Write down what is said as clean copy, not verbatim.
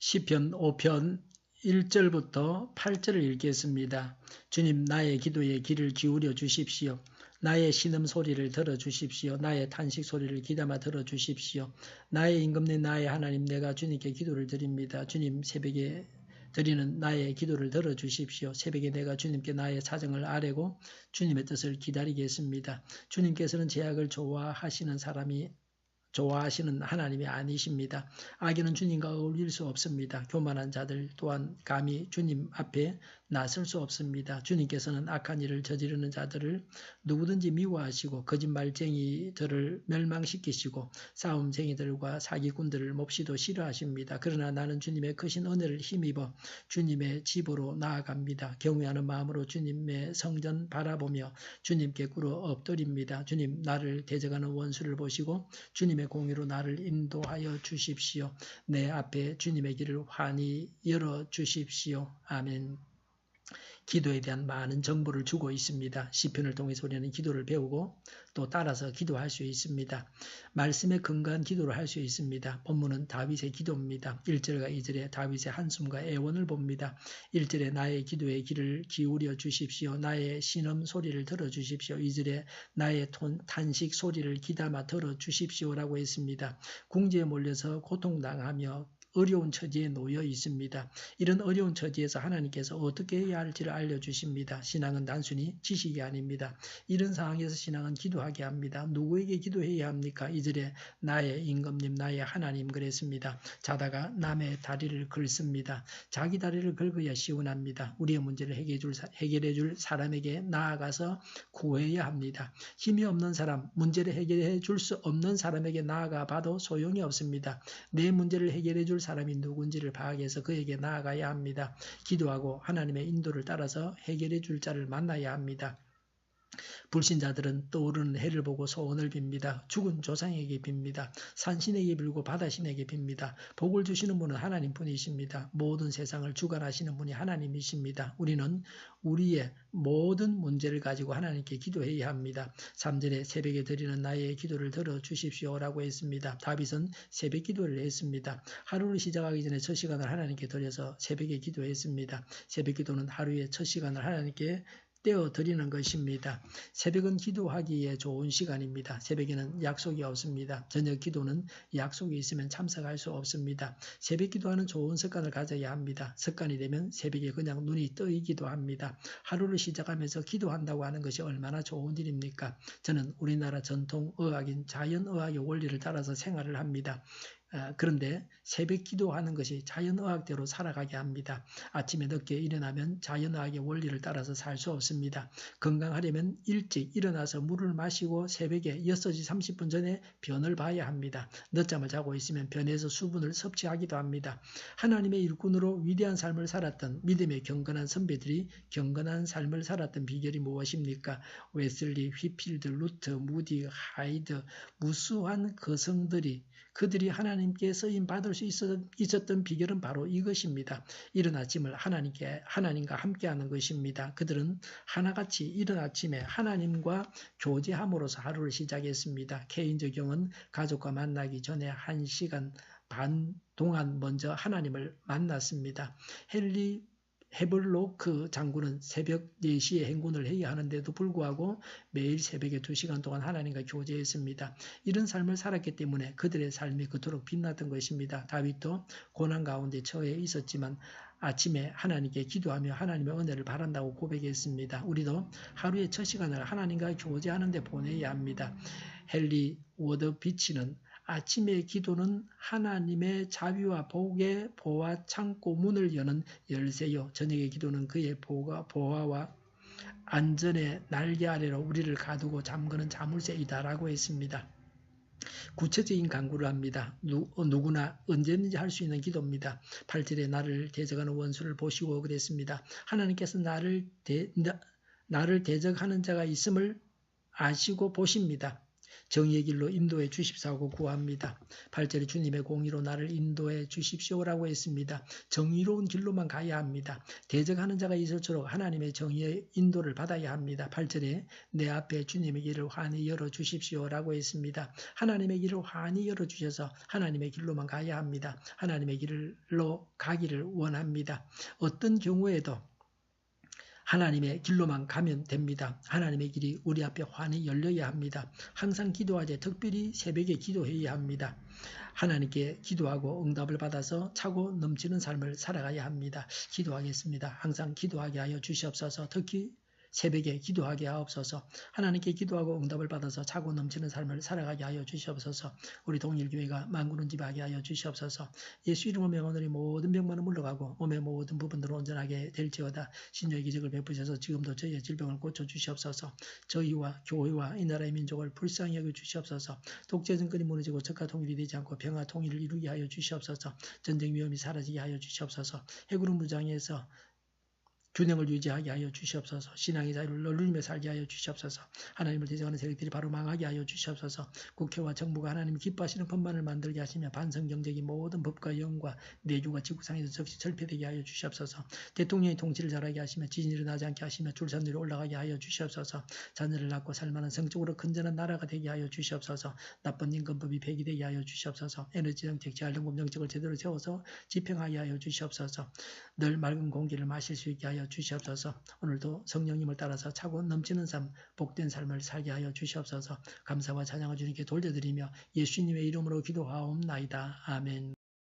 시편 5편 1절부터 8절을 읽겠습니다. 주님, 나의 기도에 귀를 기울여 주십시오. 나의 신음소리를 들어주십시오. 나의 탄식소리를 귀담아 들어주십시오. 나의 임금님, 나의 하나님, 내가 주님께 기도를 드립니다. 주님, 새벽에 드리는 나의 기도를 들어주십시오. 새벽에 내가 주님께 나의 사정을 아뢰고 주님의 뜻을 기다리겠습니다. 주님께서는 제약을 좋아하시는 하나님이 아니십니다. 악인은 주님과 어울릴 수 없습니다. 교만한 자들 또한 감히 주님 앞에 나설 수 없습니다. 주님께서는 악한 일을 저지르는 자들을 누구든지 미워하시고 거짓말쟁이들을 멸망시키시고 싸움쟁이들과 사기꾼들을 몹시도 싫어하십니다. 그러나 나는 주님의 크신 은혜를 힘입어 주님의 집으로 나아갑니다. 경외하는 마음으로 주님의 성전 바라보며 주님께 꿇어 엎드립니다. 주님, 나를 대적하는 원수를 보시고 주님의 공의로 나를 인도하여 주십시오. 내 앞에 주님의 길을 환히 열어주십시오. 아멘. 기도에 대한 많은 정보를 주고 있습니다. 시편을 통해서 우리는 기도를 배우고 또 따라서 기도할 수 있습니다. 말씀에 근거한 기도를 할 수 있습니다. 본문은 다윗의 기도입니다. 1절과 2절에 다윗의 한숨과 애원을 봅니다. 1절에 나의 기도에 귀를 기울여 주십시오. 나의 신음 소리를 들어주십시오. 2절에 나의 탄식 소리를 귀담아 들어주십시오라고 했습니다. 궁지에 몰려서 고통당하며 어려운 처지에 놓여 있습니다. 이런 어려운 처지에서 하나님께서 어떻게 해야 할지를 알려주십니다. 신앙은 단순히 지식이 아닙니다. 이런 상황에서 신앙은 기도하게 합니다. 누구에게 기도해야 합니까? 2절에 나의 임금님, 나의 하나님 그랬습니다. 자다가 남의 다리를 긁습니다. 자기 다리를 긁어야 시원합니다. 우리의 문제를 해결해 줄 사람에게 나아가서 구해야 합니다. 힘이 없는 사람, 문제를 해결해 줄 수 없는 사람에게 나아가 봐도 소용이 없습니다. 내 문제를 해결해 줄 사람이 누군지를 파악해서 그에게 나아가야 합니다. 기도하고 하나님의 인도를 따라서 해결해 줄 자를 만나야 합니다. 불신자들은 떠오르는 해를 보고 소원을 빕니다. 죽은 조상에게 빕니다. 산신에게 빌고 바다신에게 빕니다. 복을 주시는 분은 하나님뿐이십니다. 모든 세상을 주관하시는 분이 하나님이십니다. 우리는 우리의 모든 문제를 가지고 하나님께 기도해야 합니다. 3절에 새벽에 드리는 나의 기도를 들어주십시오라고 했습니다. 다윗은 새벽 기도를 했습니다. 하루를 시작하기 전에 첫 시간을 하나님께 드려서 새벽에 기도했습니다. 새벽 기도는 하루의 첫 시간을 하나님께 떼어드리는 것입니다. 새벽은 기도하기에 좋은 시간입니다. 새벽에는 약속이 없습니다. 저녁 기도는 약속이 있으면 참석할 수 없습니다. 새벽 기도하는 좋은 습관을 가져야 합니다. 습관이 되면 새벽에 그냥 눈이 뜨이기도 합니다. 하루를 시작하면서 기도한다고 하는 것이 얼마나 좋은 일입니까? 저는 우리나라 전통 의학인 자연의학의 원리를 따라서 생활을 합니다. 그런데 새벽 기도하는 것이 자연의학대로 살아가게 합니다. 아침에 늦게 일어나면 자연의학의 원리를 따라서 살 수 없습니다. 건강하려면 일찍 일어나서 물을 마시고 새벽에 6시 30분 전에 변을 봐야 합니다. 늦잠을 자고 있으면 변에서 수분을 섭취하기도 합니다. 하나님의 일꾼으로 위대한 삶을 살았던 믿음의 경건한 선배들이 경건한 삶을 살았던 비결이 무엇입니까? 웨슬리, 휘필드, 루터, 무디, 하이드, 무수한 그들이 하나님께 쓰임 받을 수 있었던 비결은 바로 이것입니다. 이른 아침을 하나님과 함께하는 것입니다. 그들은 하나같이 이른 아침에 하나님과 교제함으로써 하루를 시작했습니다. 케인즈 경은 가족과 만나기 전에 1시간 반 동안 먼저 하나님을 만났습니다. 헨리 헤블로크 장군은 새벽 4시에 행군을 해야 하는데도 불구하고 매일 새벽에 2시간 동안 하나님과 교제했습니다. 이런 삶을 살았기 때문에 그들의 삶이 그토록 빛났던 것입니다. 다윗도 고난 가운데 처해 있었지만 아침에 하나님께 기도하며 하나님의 은혜를 바란다고 고백했습니다. 우리도 하루의 첫 시간을 하나님과 교제하는 데 보내야 합니다. 헨리 워드 비치는 아침의 기도는 하나님의 자비와 복의 보화 창고 문을 여는 열쇠요. 저녁의 기도는 그의 보화와 안전의 날개 아래로 우리를 가두고 잠그는 자물쇠이다라고 했습니다. 구체적인 강구를 합니다. 누구나 언제든지 할 수 있는 기도입니다. 8절에 나를 대적하는 원수를 보시고 그랬습니다. 하나님께서 나를 대적하는 자가 있음을 아시고 보십니다. 정의의 길로 인도해 주십사고 구합니다. 8절에 주님의 공의로 나를 인도해 주십시오라고 했습니다. 정의로운 길로만 가야 합니다. 대적하는 자가 있을수록 하나님의 정의의 인도를 받아야 합니다. 8절에 내 앞에 주님의 길을 환히 열어주십시오라고 했습니다. 하나님의 길을 환히 열어주셔서 하나님의 길로만 가야 합니다. 하나님의 길로 가기를 원합니다. 어떤 경우에도 하나님의 길로만 가면 됩니다. 하나님의 길이 우리 앞에 환히 열려야 합니다. 항상 기도하되 특별히 새벽에 기도해야 합니다. 하나님께 기도하고 응답을 받아서 차고 넘치는 삶을 살아가야 합니다. 기도하겠습니다. 항상 기도하게 하여 주시옵소서. 특히 새벽에 기도하게 하옵소서. 하나님께 기도하고 응답을 받아서 차고 넘치는 삶을 살아가게 하여 주시옵소서. 우리 동일교회가 만군을 지배하게 하여 주시옵소서. 예수 이름으로 명하노니 모든 병만은 물러가고 몸의 모든 부분들을 온전하게 될지어다. 신유의 기적을 베푸셔서 지금도 저희의 질병을 고쳐주시옵소서. 저희와 교회와 이 나라의 민족을 불쌍히 여겨 주시옵소서. 독재 정권이 무너지고 적과 통일이 되지 않고 평화 통일을 이루게 하여 주시옵소서. 전쟁 위험이 사라지게 하여 주시옵소서. 해구름 무장에서 균형을 유지하게 하여 주시옵소서. 신앙의 자유를 누리며 살게 하여 주시옵소서. 하나님을 대적하는 세력들이 바로 망하게 하여 주시옵소서. 국회와 정부가 하나님 기뻐하시는 법만을 만들게 하시며 반성경제적인 모든 법과 영과 내주가 지구상에서 즉시 절폐되게 하여 주시옵소서. 대통령이 통치를 잘하게 하시며 지진이 일어나지 않게 하시며 출산율이 올라가게 하여 주시옵소서. 자녀를 낳고 살만한 성적으로 건전한 나라가 되게 하여 주시옵소서. 나쁜 임금법이 폐기되게 하여 주시옵소서. 에너지 정책, 재활용금 정책을 제대로 세워서 집행하게 하여 주시옵소서. 늘 맑은 공기를 마실 수 있게 하여 주시옵소서. 오늘도 성령님을 따라서 차고 넘치는 삶, 복된 삶을 살게 하여 주시옵소서. 감사와 찬양을 주님께 돌려드리며 예수님의 이름으로 기도하옵나이다. 아멘.